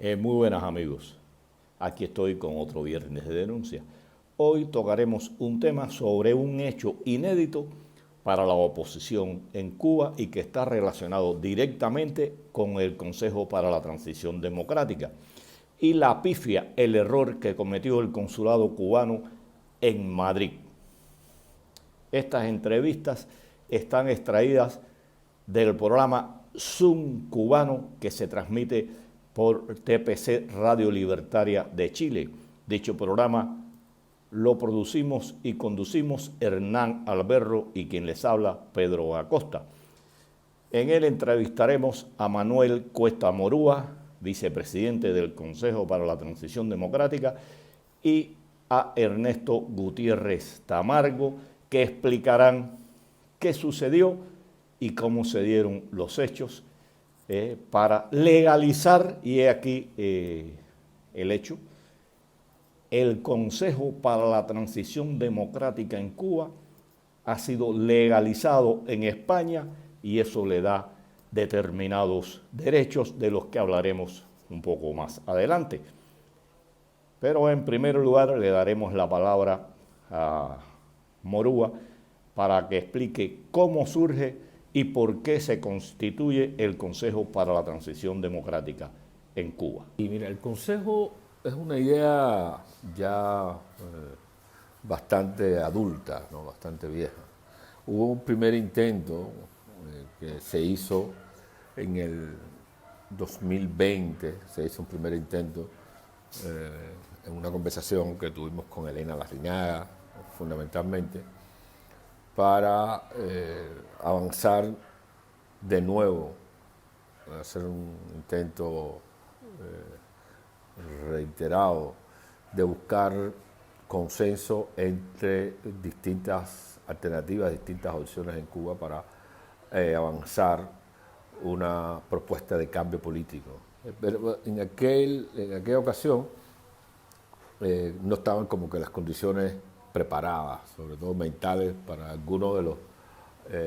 Muy buenas amigos, aquí estoy con otro viernes de denuncia. Hoy tocaremos un tema sobre un hecho inédito para la oposición en Cuba y que está relacionado directamente con el Consejo para la Transición Democrática y la pifia, el error que cometió el consulado cubano en Madrid. Estas entrevistas están extraídas del programa Zoom cubano que se transmite por TPC Radio Libertaria de Chile. Dicho programa lo producimos y conducimos Hernán Alberro y quien les habla, Pedro Acosta. En él entrevistaremos a Manuel Cuesta Morúa, vicepresidente del Consejo para la Transición Democrática, y a Ernesto Gutiérrez Tamargo, que explicarán qué sucedió y cómo se dieron los hechos para legalizar, y he aquí el hecho, el Consejo para la Transición Democrática en Cuba ha sido legalizado en España y eso le da determinados derechos de los que hablaremos un poco más adelante. Pero en primer lugar le daremos la palabra a Morúa para que explique cómo surge y por qué se constituye el Consejo para la Transición Democrática en Cuba. Y mira, el Consejo es una idea ya bastante adulta, ¿no? Bastante vieja. Hubo un primer intento que se hizo en el 2020, se hizo un primer intento en una conversación que tuvimos con Elena Larriñaga, fundamentalmente, para avanzar de nuevo, hacer un intento reiterado de buscar consenso entre distintas alternativas, distintas opciones en Cuba para avanzar una propuesta de cambio político. Pero en aquella ocasión no estaban como que las condiciones preparadas, sobre todo mentales, para algunos de los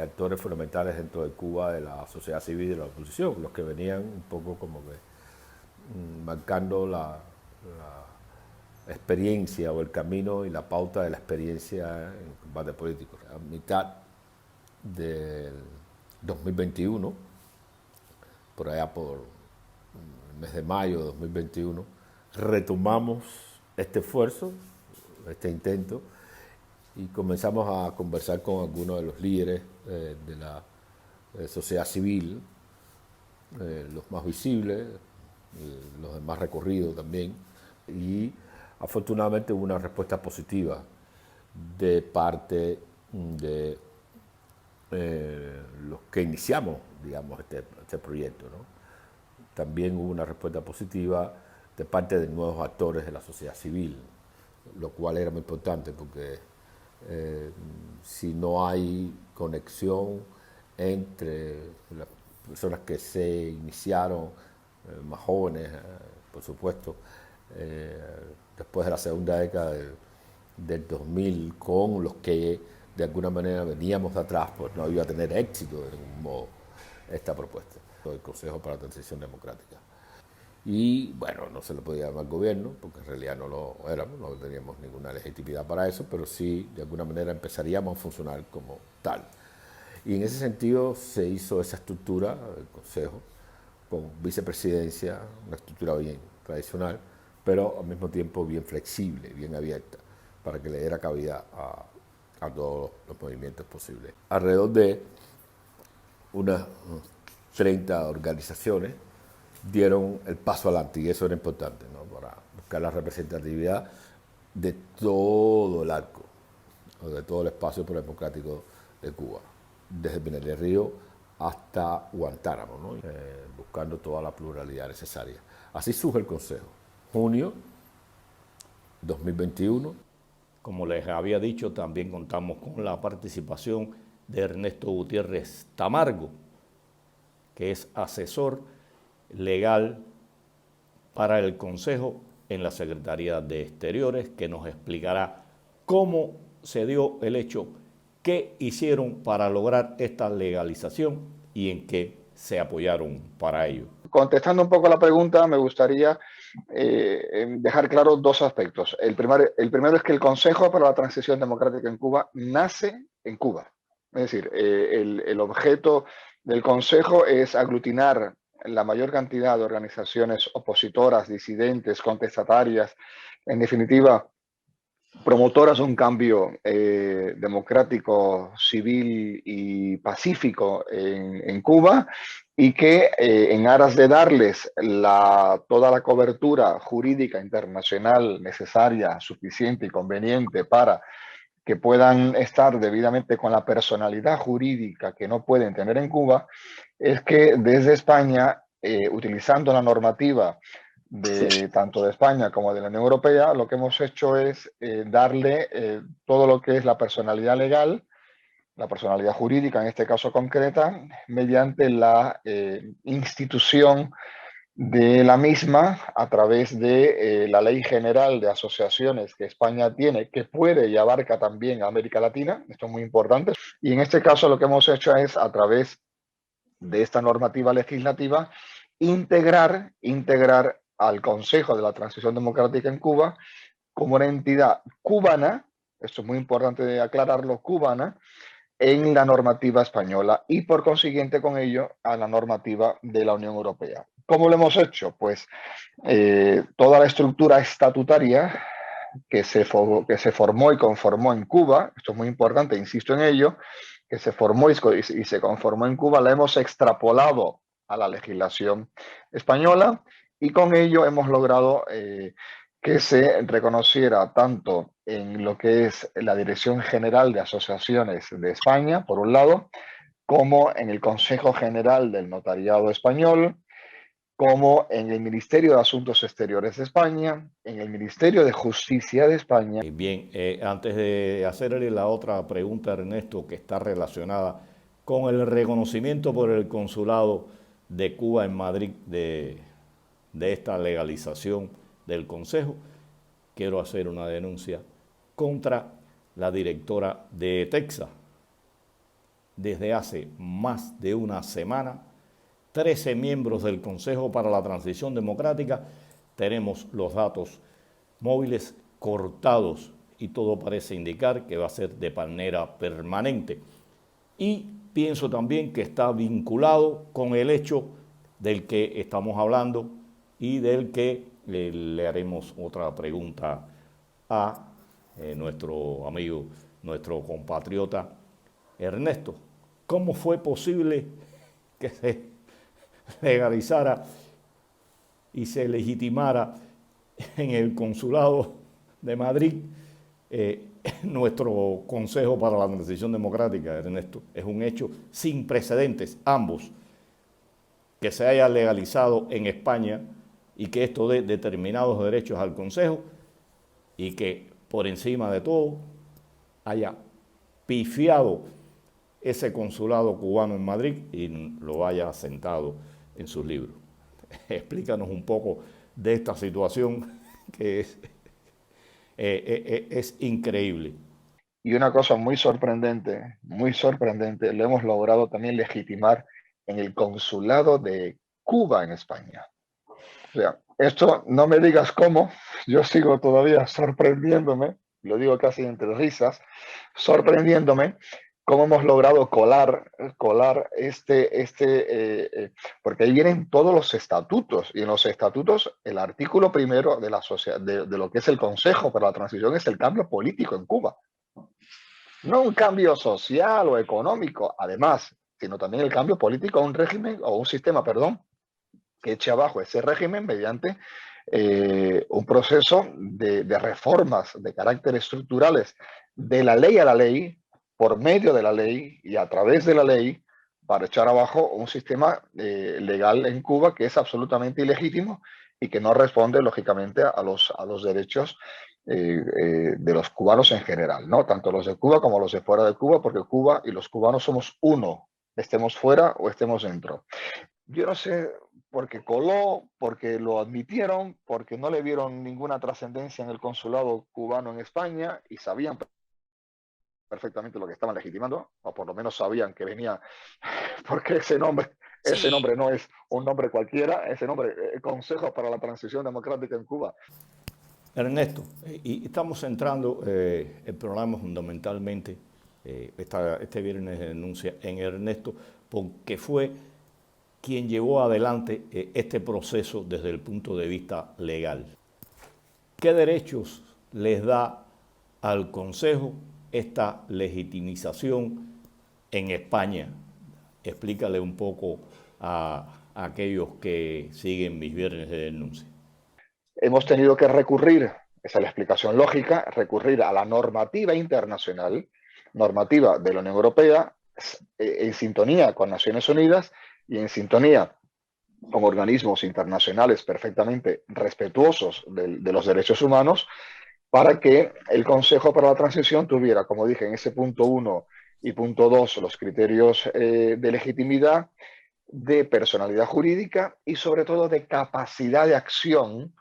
actores fundamentales dentro de Cuba, de la sociedad civil y de la oposición, los que venían un poco como que marcando la experiencia o el camino y la pauta de la experiencia en combate político. A mitad del 2021, por allá por el mes de mayo de 2021, retomamos este esfuerzo, este intento, y comenzamos a conversar con algunos de los líderes de la sociedad civil, los más visibles, los de más recorrido también, y afortunadamente hubo una respuesta positiva de parte de los que iniciamos, digamos, este proyecto, ¿no? También hubo una respuesta positiva de parte de nuevos actores de la sociedad civil, lo cual era muy importante porque si no hay conexión entre las personas que se iniciaron, más jóvenes, por supuesto, después de la segunda década del 2000, con los que de alguna manera veníamos de atrás, pues no iba a tener éxito de ningún modo esta propuesta del Consejo para la Transición Democrática. Y bueno, no se le podía llamar gobierno, porque en realidad no lo éramos, no teníamos ninguna legitimidad para eso, pero sí, de alguna manera empezaríamos a funcionar como tal. Y en ese sentido se hizo esa estructura del Consejo, con vicepresidencia, una estructura bien tradicional, pero al mismo tiempo bien flexible, bien abierta, para que le diera cabida a todos los movimientos posibles. Alrededor de unas 30 organizaciones dieron el paso adelante, y eso era importante, ¿no? Para buscar la representatividad de todo el arco, o de todo el espacio democrático de Cuba, desde Pinar del Río hasta Guantánamo, ¿no? Buscando toda la pluralidad necesaria. Así surge el Consejo. Junio 2021. Como les había dicho, también contamos con la participación de Ernesto Gutiérrez Tamargo, que es asesor legal para el Consejo en la Secretaría de Exteriores, que nos explicará cómo se dio el hecho, qué hicieron para lograr esta legalización y en qué se apoyaron para ello. Contestando un poco la pregunta, me gustaría dejar claro dos aspectos. El primero es que el Consejo para la Transición Democrática en Cuba nace en Cuba. Es decir, el objeto del Consejo es aglutinar la mayor cantidad de organizaciones opositoras, disidentes, contestatarias, en definitiva, promotoras de un cambio democrático, civil y pacífico en Cuba, y que en aras de darles toda la cobertura jurídica internacional necesaria, suficiente y conveniente para que puedan estar debidamente con la personalidad jurídica que no pueden tener en Cuba, es que desde España, utilizando la normativa tanto de España como de la Unión Europea, lo que hemos hecho es darle todo lo que es la personalidad legal, la personalidad jurídica en este caso concreta, mediante la institución de la misma a través de la Ley General de Asociaciones que España tiene, que puede y abarca también a América Latina, esto es muy importante, y en este caso lo que hemos hecho es, a través de esta normativa legislativa, integrar al Consejo de la Transición Democrática en Cuba como una entidad cubana, esto es muy importante aclararlo, cubana, en la normativa española y por consiguiente con ello a la normativa de la Unión Europea. ¿Cómo lo hemos hecho? Pues toda la estructura estatutaria que se formó y conformó en Cuba, esto es muy importante, insisto en ello, que se formó y se conformó en Cuba, la hemos extrapolado a la legislación española y con ello hemos logrado que se reconociera tanto en lo que es la Dirección General de Asociaciones de España, por un lado, como en el Consejo General del Notariado Español, como en el Ministerio de Asuntos Exteriores de España, en el Ministerio de Justicia de España. Bien, antes de hacerle la otra pregunta a Ernesto, que está relacionada con el reconocimiento por el Consulado de Cuba en Madrid de esta legalización del Consejo, quiero hacer una denuncia contra la directora de Texas. Desde hace más de una semana, 13 miembros del Consejo para la Transición Democrática tenemos los datos móviles cortados y todo parece indicar que va a ser de manera permanente. Y pienso también que está vinculado con el hecho del que estamos hablando y del que le haremos otra pregunta a nuestro amigo, nuestro compatriota Ernesto. ¿Cómo fue posible que se legalizara y se legitimara en el Consulado de Madrid nuestro Consejo para la Transición Democrática, Ernesto? Es un hecho sin precedentes, ambos, que se haya legalizado en España y que esto dé determinados derechos al Consejo y que por encima de todo haya pifiado ese consulado cubano en Madrid y lo haya asentado en sus libros. Explícanos un poco de esta situación que es increíble. Y una cosa muy sorprendente, lo hemos logrado también legitimar en el consulado de Cuba en España. O sea, esto no me digas cómo, yo sigo todavía sorprendiéndome, lo digo casi entre risas, sorprendiéndome cómo hemos logrado colar porque ahí vienen todos los estatutos, y en los estatutos el artículo primero de lo que es el Consejo para la Transición es el cambio político en Cuba. No un cambio social o económico, además, sino también el cambio político a un régimen o un sistema, perdón, que eche abajo ese régimen mediante un proceso de reformas de carácter estructurales de la ley a la ley, por medio de la ley y a través de la ley, para echar abajo un sistema legal en Cuba que es absolutamente ilegítimo y que no responde, lógicamente, a los derechos de los cubanos en general, ¿no? Tanto los de Cuba como los de fuera de Cuba, porque Cuba y los cubanos somos uno, estemos fuera o estemos dentro. Yo no sé, porque coló, porque lo admitieron, porque no le vieron ninguna trascendencia en el consulado cubano en España y sabían perfectamente lo que estaban legitimando, o por lo menos sabían que venía, porque ese nombre Ese Sí. nombre no es un nombre cualquiera, ese nombre, Consejo para la Transición Democrática en Cuba. Ernesto, y estamos centrando el programa fundamentalmente este viernes de denuncia en Ernesto, porque fue quien llevó adelante este proceso desde el punto de vista legal. ¿Qué derechos les da al Consejo esta legitimización en España? Explícale un poco a aquellos que siguen mis viernes de denuncia. Hemos tenido que recurrir, esa es la explicación lógica, recurrir a la normativa internacional, normativa de la Unión Europea, en sintonía con Naciones Unidas y en sintonía con organismos internacionales perfectamente respetuosos de los derechos humanos, para que el Consejo para la Transición tuviera, como dije, en ese punto 1 y punto 2, los criterios de legitimidad, de personalidad jurídica y sobre todo de capacidad de acción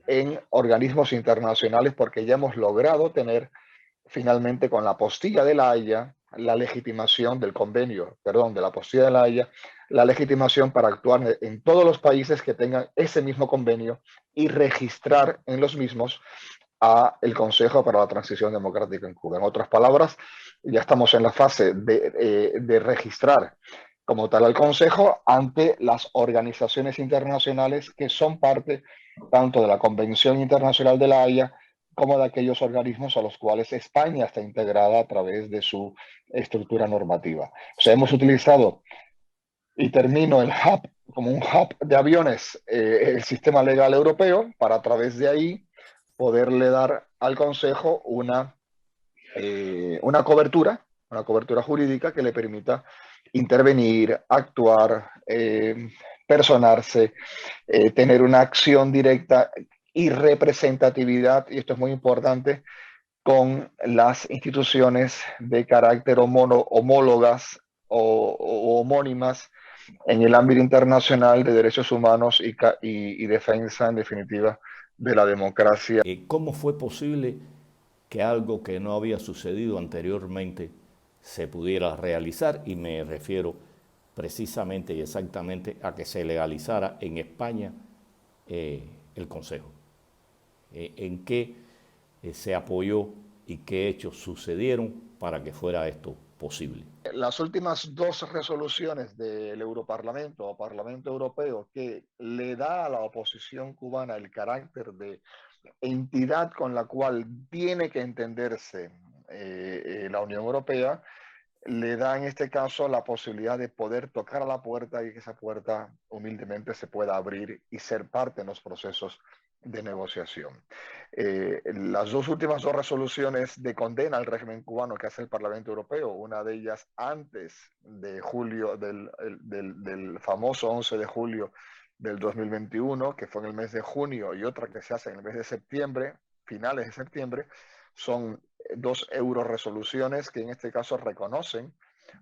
en organismos internacionales, porque ya hemos logrado tener finalmente con la apostilla de La Haya la legitimación del convenio, perdón, de la apostilla de La Haya, la legitimación para actuar en todos los países que tengan ese mismo convenio y registrar en los mismos a el Consejo para la Transición Democrática en Cuba. En otras palabras, ya estamos en la fase de registrar como tal al Consejo ante las organizaciones internacionales que son parte tanto de la Convención Internacional de La Haya como de aquellos organismos a los cuales España está integrada a través de su estructura normativa. O sea, hemos utilizado, y termino el hub como un hub de aviones, el sistema legal europeo, para a través de ahí poderle dar al Consejo una cobertura jurídica que le permita intervenir, actuar, personarse, tener una acción directa y representatividad, y esto es muy importante, con las instituciones de carácter homólogas o homónimas en el ámbito internacional de derechos humanos y defensa, en definitiva, de la democracia. ¿Cómo fue posible que algo que no había sucedido anteriormente se pudiera realizar? Y me refiero precisamente y exactamente a que se legalizara en España el Consejo. ¿En qué se apoyó y qué hechos sucedieron para que fuera esto posible? Las últimas dos resoluciones del Europarlamento o Parlamento Europeo que le da a la oposición cubana el carácter de entidad con la cual tiene que entenderse la Unión Europea, le da en este caso la posibilidad de poder tocar a la puerta y que esa puerta humildemente se pueda abrir y ser parte en los procesos de negociación. Las dos últimas dos resoluciones de condena al régimen cubano que hace el Parlamento Europeo, una de ellas antes de julio, del famoso 11 de julio del 2021, que fue en el mes de junio, y otra que se hace en el mes de septiembre, finales de septiembre, son dos euroresoluciones que en este caso reconocen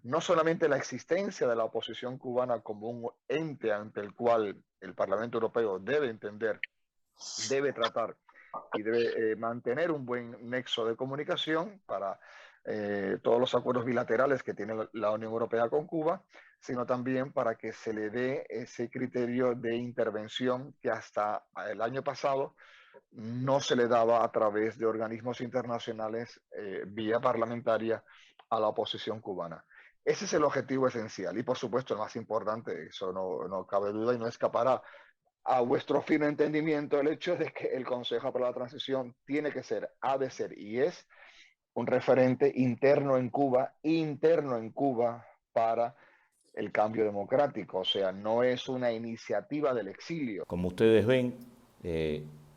no solamente la existencia de la oposición cubana como un ente ante el cual el Parlamento Europeo debe entender, debe tratar y debe mantener un buen nexo de comunicación para todos los acuerdos bilaterales que tiene la Unión Europea con Cuba, sino también para que se le dé ese criterio de intervención que hasta el año pasado no se le daba a través de organismos internacionales vía parlamentaria a la oposición cubana. Ese es el objetivo esencial y por supuesto el más importante, eso no cabe duda y no escapará a vuestro fino entendimiento el hecho de que el Consejo para la Transición tiene que ser, ha de ser y es un referente interno en Cuba para el cambio democrático, o sea, no es una iniciativa del exilio. Como ustedes ven,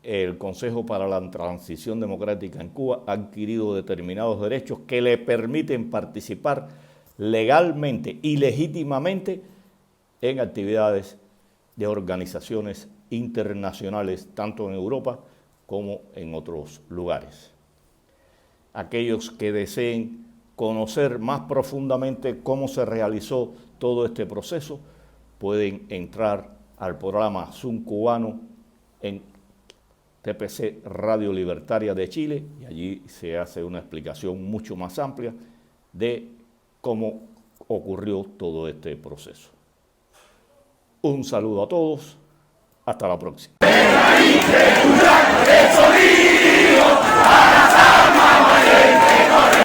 el Consejo para la Transición Democrática en Cuba ha adquirido determinados derechos que le permiten participar legalmente y legítimamente en actividades de organizaciones internacionales, tanto en Europa como en otros lugares. Aquellos que deseen conocer más profundamente cómo se realizó todo este proceso, pueden entrar al programa Zoom cubano en TPC Radio Libertaria de Chile y allí se hace una explicación mucho más amplia de cómo ocurrió todo este proceso. Un saludo a todos. Hasta la próxima.